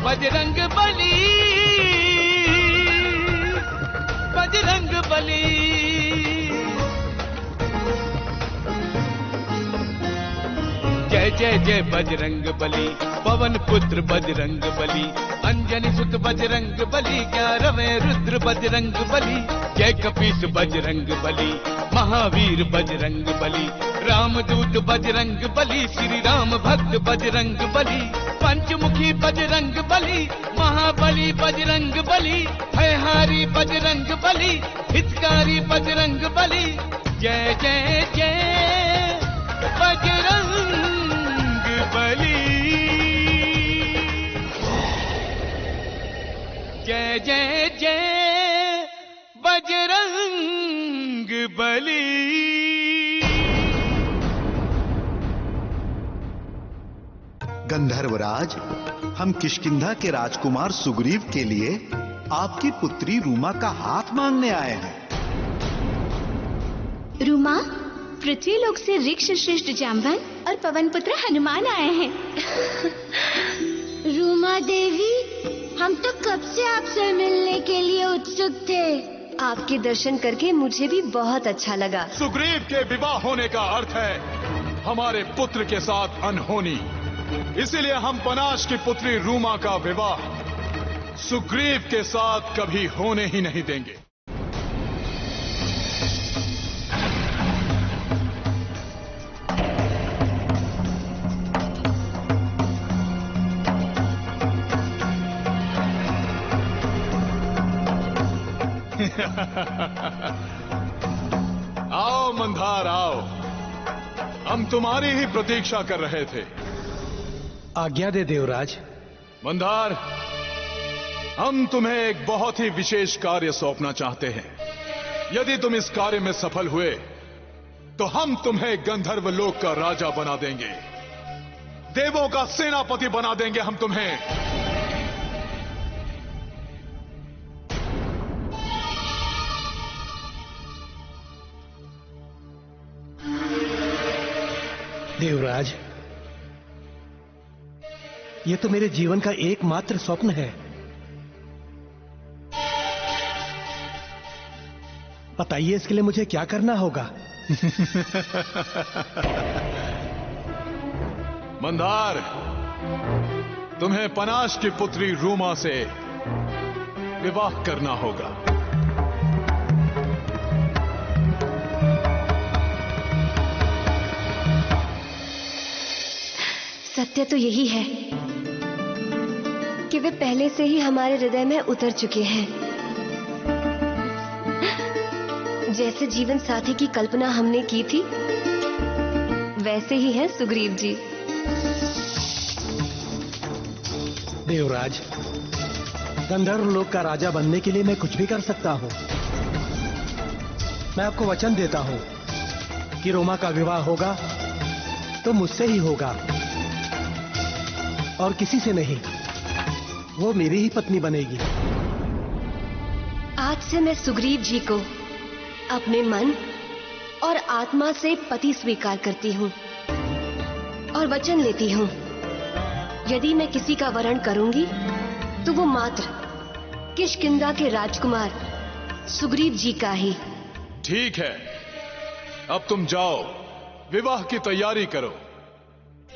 बजरंग बली, बजरंग बली। जय जय जय बजरंग बली, पवन पुत्र बजरंग बली, अंजनी सुत बजरंग बली, 11वें रुद्र बजरंग बली। जय कपीस बजरंग बली, महावीर बजरंग बली, रामदूत बजरंग बली, श्री राम भक्त बजरंग बली। पंचमुखी बजरंग बली, महाबली बजरंग बली, भयहारी बजरंग बली, हितकारी बजरंग बली। जय जय जय बजरंग बली, जय जय जय बजरंग बली। गंधर्वराज, हम किष्किंधा के राजकुमार सुग्रीव के लिए आपकी पुत्री रूमा का हाथ मांगने आए हैं। रूमा, पृथ्वी लोक से ऋक्ष श्रेष्ठ जाम्बन और पवन पुत्र हनुमान आए हैं। रूमा देवी, हम तो कब से आपसे मिलने के लिए उत्सुक थे। आपके दर्शन करके मुझे भी बहुत अच्छा लगा। सुग्रीव के विवाह होने का अर्थ है हमारे पुत्र के साथ अनहोनी, इसीलिए हम पनाश की पुत्री रूमा का विवाह सुग्रीव के साथ कभी होने ही नहीं देंगे। आओ मंदार आओ, हम तुम्हारी ही प्रतीक्षा कर रहे थे। आज्ञा दे देवराज। मंदार, हम तुम्हें एक बहुत ही विशेष कार्य सौंपना चाहते हैं। यदि तुम इस कार्य में सफल हुए तो हम तुम्हें गंधर्व लोक का राजा बना देंगे, देवों का सेनापति बना देंगे हम तुम्हें। देवराज, ये तो मेरे जीवन का एकमात्र स्वप्न है। बताइए इसके लिए मुझे क्या करना होगा? मंदार, तुम्हें पनाश की पुत्री रूमा से विवाह करना होगा। सत्य तो यही है कि वे पहले से ही हमारे हृदय में उतर चुके हैं। जैसे जीवन साथी की कल्पना हमने की थी, वैसे ही है सुग्रीव जी। देवराज, गंधर्व लोक का राजा बनने के लिए मैं कुछ भी कर सकता हूं। मैं आपको वचन देता हूं कि रोमा का विवाह होगा तो मुझसे ही होगा और किसी से नहीं। वो मेरी ही पत्नी बनेगी। आज से मैं सुग्रीव जी को अपने मन और आत्मा से पति स्वीकार करती हूँ और वचन लेती हूँ, यदि मैं किसी का वरण करूंगी तो वो मात्र किष्किंधा के राजकुमार सुग्रीव जी का ही। ठीक है, अब तुम जाओ, विवाह की तैयारी करो।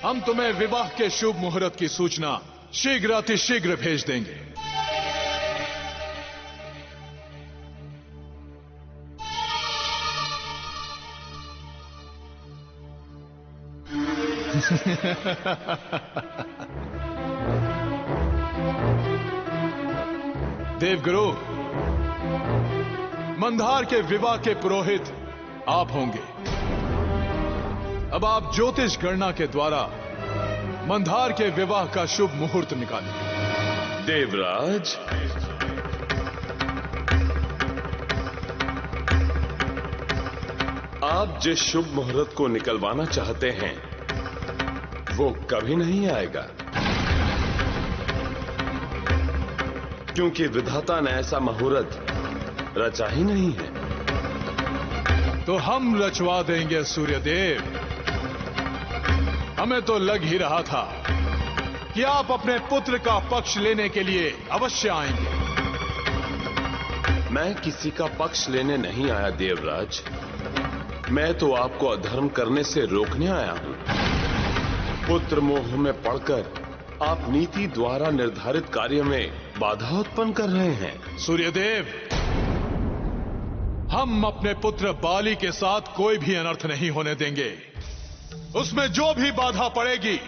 हम तुम्हें विवाह के शुभ मुहूर्त की सूचना शीघ्र अतिशीघ्र भेज देंगे। देवगुरु, मंदार के विवाह के पुरोहित आप होंगे। अब आप ज्योतिष गणना के द्वारा मंदार के विवाह का शुभ मुहूर्त निकालें। देवराज, आप जिस शुभ मुहूर्त को निकलवाना चाहते हैं वो कभी नहीं आएगा, क्योंकि विधाता ने ऐसा मुहूर्त रचा ही नहीं है। तो हम रचवा देंगे सूर्यदेव। हमें तो लग ही रहा था कि आप अपने पुत्र का पक्ष लेने के लिए अवश्य आएंगे। मैं किसी का पक्ष लेने नहीं आया देवराज। मैं तो आपको अधर्म करने से रोकने आया हूं। पुत्र मोह में पड़कर आप नीति द्वारा निर्धारित कार्य में बाधा उत्पन्न कर रहे हैं। सूर्यदेव, हम अपने पुत्र बाली के साथ कोई भी अनर्थ नहीं होने देंगे। उसमें जो भी बाधा पड़ेगी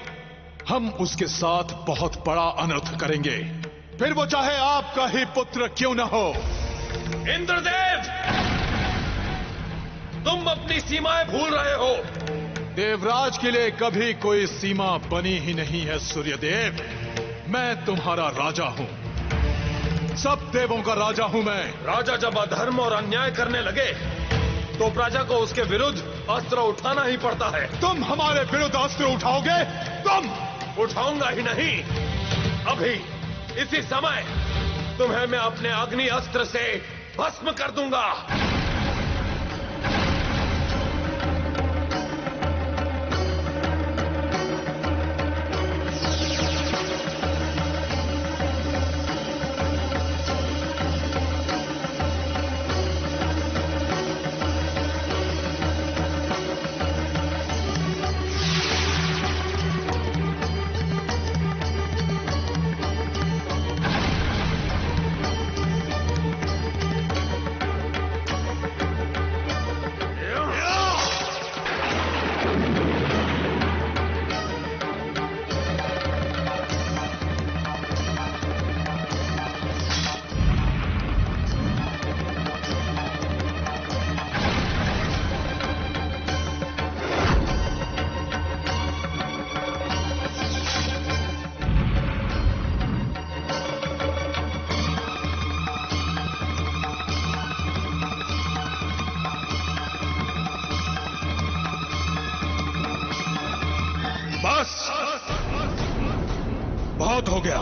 हम उसके साथ बहुत बड़ा अनर्थ करेंगे, फिर वो चाहे आपका ही पुत्र क्यों न हो। इंद्रदेव, तुम अपनी सीमाएं भूल रहे हो। देवराज के लिए कभी कोई सीमा बनी ही नहीं है सूर्यदेव। मैं तुम्हारा राजा हूं, सब देवों का राजा हूं मैं। राजा जब अधर्म और अन्याय करने लगे तो प्रजा को उसके विरुद्ध अस्त्र उठाना ही पड़ता है। तुम हमारे विरुद्ध अस्त्र उठाओगे? तुम? उठाऊंगा ही नहीं, अभी इसी समय तुम्हें मैं अपने अग्नि अस्त्र से भस्म कर दूंगा। बस, बहुत हो गया।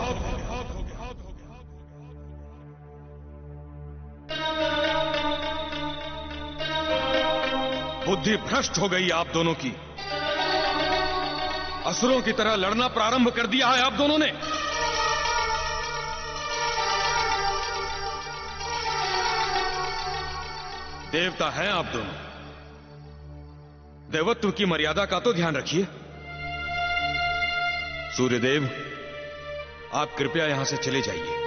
बुद्धि भ्रष्ट हो गई आप दोनों की। असुरों की तरह लड़ना प्रारंभ कर दिया है आप दोनों ने। देवता हैं आप दोनों, देवत्व की मर्यादा का तो ध्यान रखिए। सूर्यदेव, आप कृपया यहां से चले जाइए।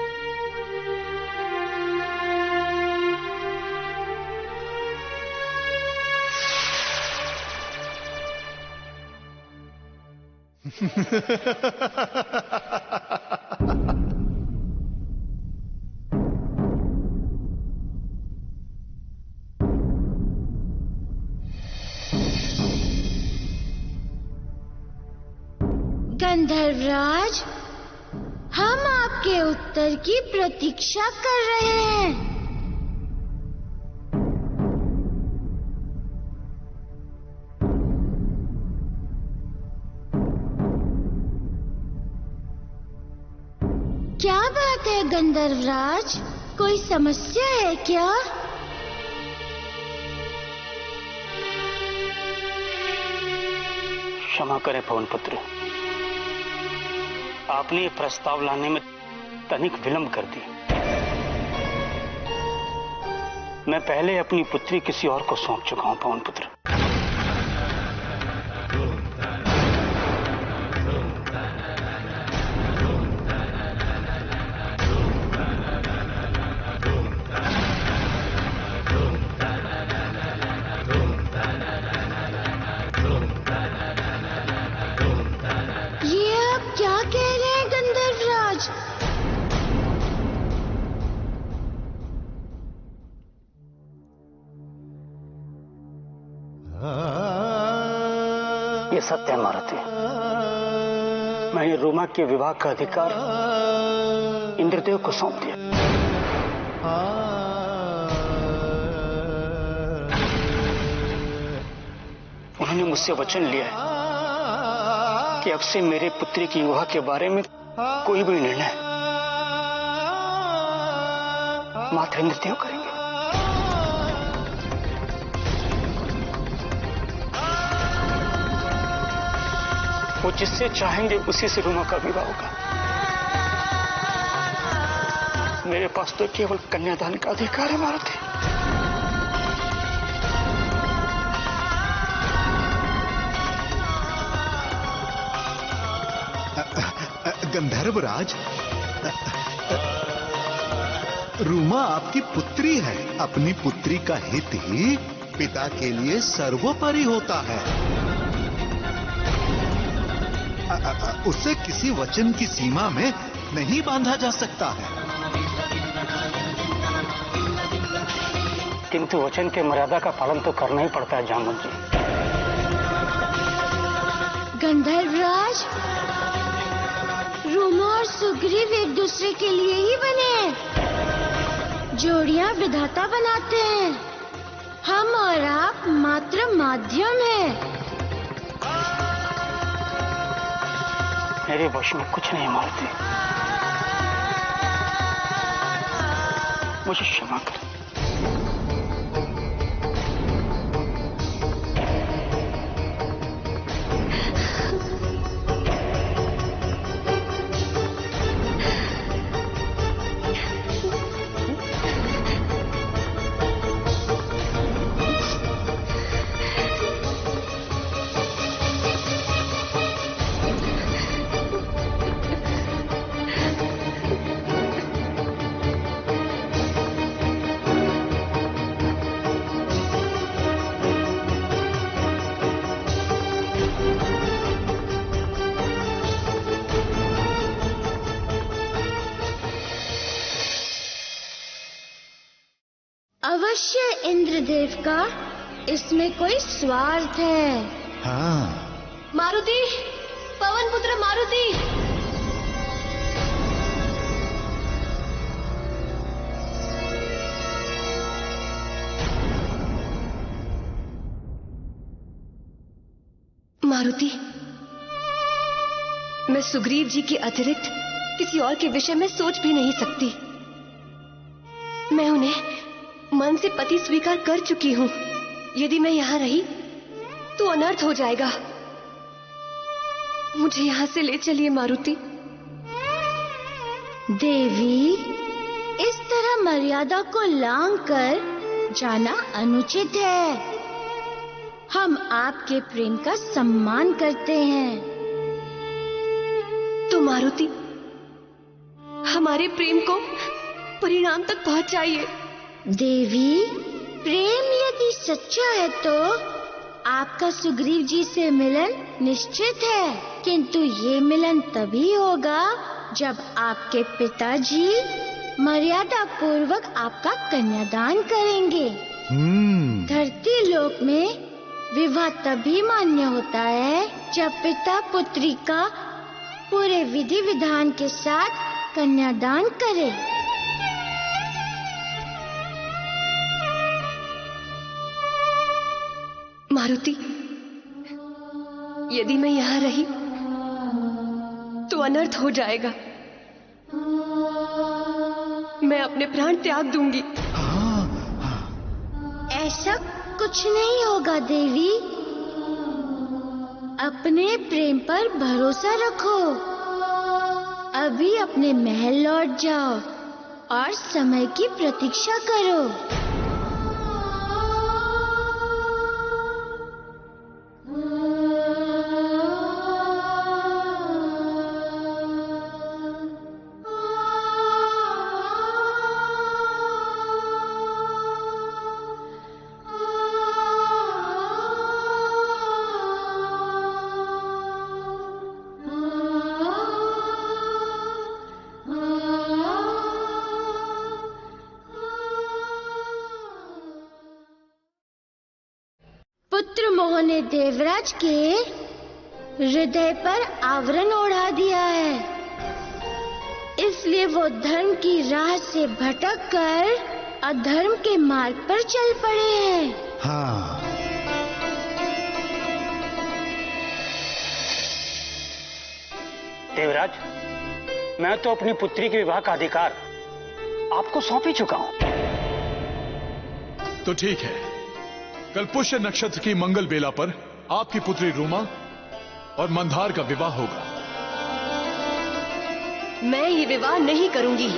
गंधर्वराज, हम आपके उत्तर की प्रतीक्षा कर रहे हैं। क्या बात है गंधर्वराज, कोई समस्या है क्या? क्षमा करें पवन पुत्र, आपने ये प्रस्ताव लाने में तनिक विलंब कर दी। मैं पहले अपनी पुत्री किसी और को सौंप चुका हूं पवन पुत्र। ये सत्य है मारुति, मैंने रूमा के विवाह का अधिकार इंद्रदेव को सौंप दिया। उन्होंने मुझसे वचन लिया है कि अब से मेरे पुत्री की विवाह के बारे में कोई भी निर्णय मात्र इंद्रदेव करेंगे। वो जिससे चाहेंगे उसी से रूमा का विवाह होगा। मेरे पास तो केवल कन्यादान का अधिकार है मारुति। गंधर्वराज, रूमा आपकी पुत्री है। अपनी पुत्री का हित ही पिता के लिए सर्वोपरि होता है। उसे किसी वचन की सीमा में नहीं बांधा जा सकता है। किंतु वचन के मर्यादा का पालन तो करना ही पड़ता है जामवंत जी। गंधर्वराज, रूमा और सुग्रीव एक दूसरे के लिए ही बने हैं। जोड़ियां विधाता बनाते हैं, हम और आप मात्र माध्यम हैं। मेरे वश में कुछ नहीं मारती, मुझे क्षमा कर। अवश्य इंद्रदेव का इसमें कोई स्वार्थ है। हाँ। मारुति, पवन पुत्र मारुति। मारुति, मैं सुग्रीव जी के अतिरिक्त किसी और के विषय में सोच भी नहीं सकती। मैं उन्हें मन से पति स्वीकार कर चुकी हूं। यदि मैं यहां रही तो अनर्थ हो जाएगा। मुझे यहां से ले चलिए मारुति। देवी, इस तरह मर्यादा को लांघकर जाना अनुचित है। हम आपके प्रेम का सम्मान करते हैं। तो मारुति, हमारे प्रेम को परिणाम तक पहुंचाइए। देवी, प्रेम यदि सच्चा है तो आपका सुग्रीव जी से मिलन निश्चित है, किंतु ये मिलन तभी होगा जब आपके पिताजी मर्यादा पूर्वक आपका कन्यादान करेंगे। धरती लोक में विवाह तभी मान्य होता है जब पिता पुत्री का पूरे विधि विधान के साथ कन्यादान करे। मारुति, यदि मैं यहां रही तो अनर्थ हो जाएगा। मैं अपने प्राण त्याग दूंगी। ऐसा कुछ नहीं होगा देवी। अपने प्रेम पर भरोसा रखो। अभी अपने महल लौट जाओ और समय की प्रतीक्षा करो। पुत्र मोह ने देवराज के हृदय पर आवरण ओढ़ा दिया है, इसलिए वो धर्म की राह से भटक कर अधर्म के मार्ग पर चल पड़े हैं। हाँ। देवराज, मैं तो अपनी पुत्री के विवाह का अधिकार आपको सौंप ही चुका हूं। तो ठीक है, कल पुष्य नक्षत्र की मंगल बेला पर आपकी पुत्री रूमा और मंदार का विवाह होगा। मैं ये विवाह नहीं करूंगी।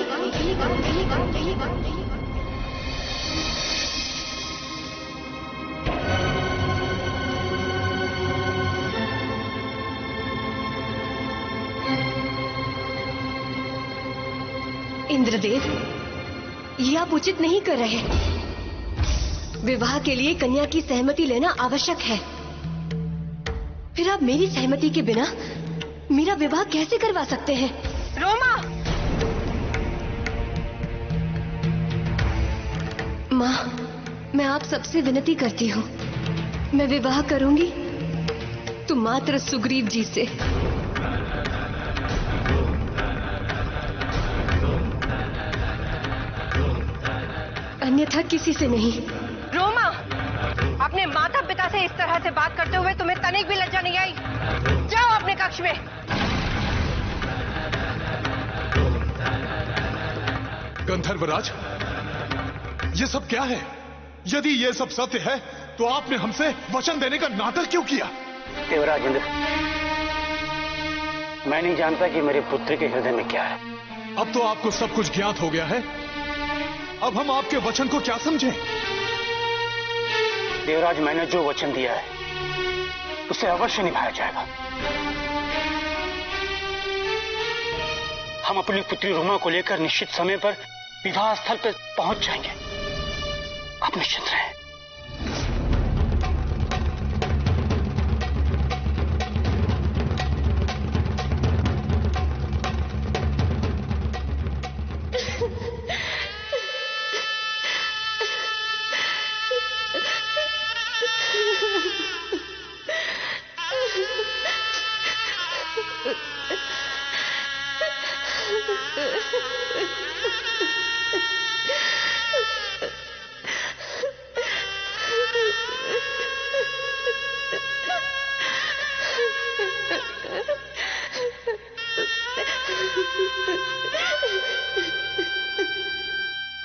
इंद्रदेव, ये आप उचित नहीं कर रहे। विवाह के लिए कन्या की सहमति लेना आवश्यक है। फिर आप मेरी सहमति के बिना मेरा विवाह कैसे करवा सकते हैं? रोमा! माँ, मैं आप सबसे विनती करती हूँ, मैं विवाह करूंगी तो मात्र सुग्रीव जी से। अन्यथा किसी से नहीं। रोमा, अपने माता पिता से इस तरह से बात करते हुए तुम्हें तनिक भी लज्जा नहीं आई? जाओ अपने कक्ष में। गंधर्वराज, ये सब क्या है? यदि ये सब सत्य है तो आपने हमसे वचन देने का नाटक क्यों किया? देवराज इंद्र, मैं नहीं जानता कि मेरे पुत्र के हृदय में क्या है। अब तो आपको सब कुछ ज्ञात हो गया है। अब हम आपके वचन को क्या समझें? देवराज, मैंने जो वचन दिया है उसे अवश्य निभाया जाएगा। हम अपनी पुत्री रोमा को लेकर निश्चित समय पर विवाह स्थल पर पहुंच जाएंगे। आप निश्चिंत रहें।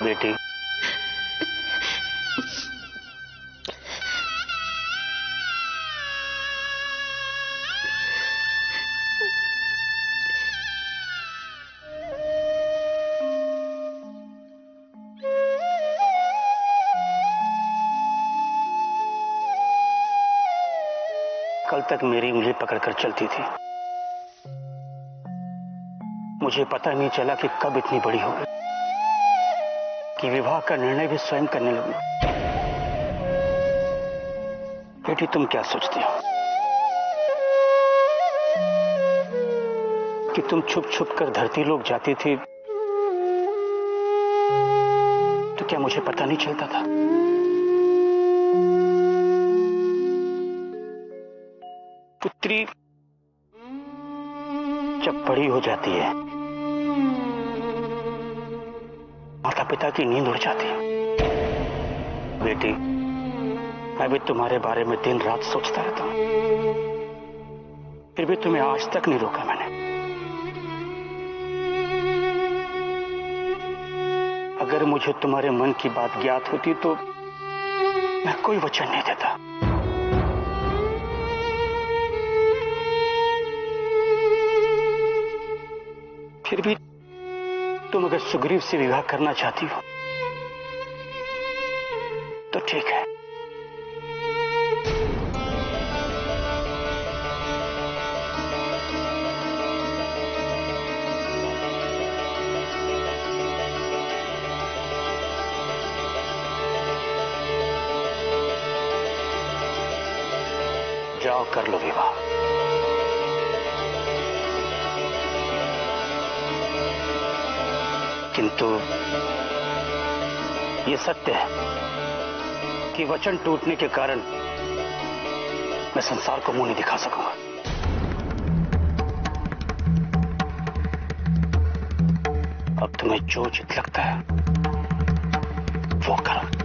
बेटी, कल तक मेरी उंगली पकड़कर चलती थी। मुझे पता नहीं चला कि कब इतनी बड़ी हो गई कि विवाह का निर्णय भी स्वयं करने लगी। बेटी, तुम क्या सोचती हो कि तुम छुप छुप कर धरती लोग जाती थी तो क्या मुझे पता नहीं चलता था? पुत्री जब बड़ी हो जाती है, माता पिता की नींद उड़ जाती है। बेटी, मैं भी तुम्हारे बारे में दिन रात सोचता रहता हूं, फिर भी तुम्हें आज तक नहीं रोका मैंने। अगर मुझे तुम्हारे मन की बात ज्ञात होती तो मैं कोई वचन नहीं देता। फिर भी तुम अगर सुग्रीव से विवाह करना चाहती हो तो ठीक है। जाओ, कर लो विवाह। किंतु ये सत्य है कि वचन टूटने के कारण मैं संसार को मुंह नहीं दिखा सकूंगा। अब तुम्हें जो उचित लगता है वो करो।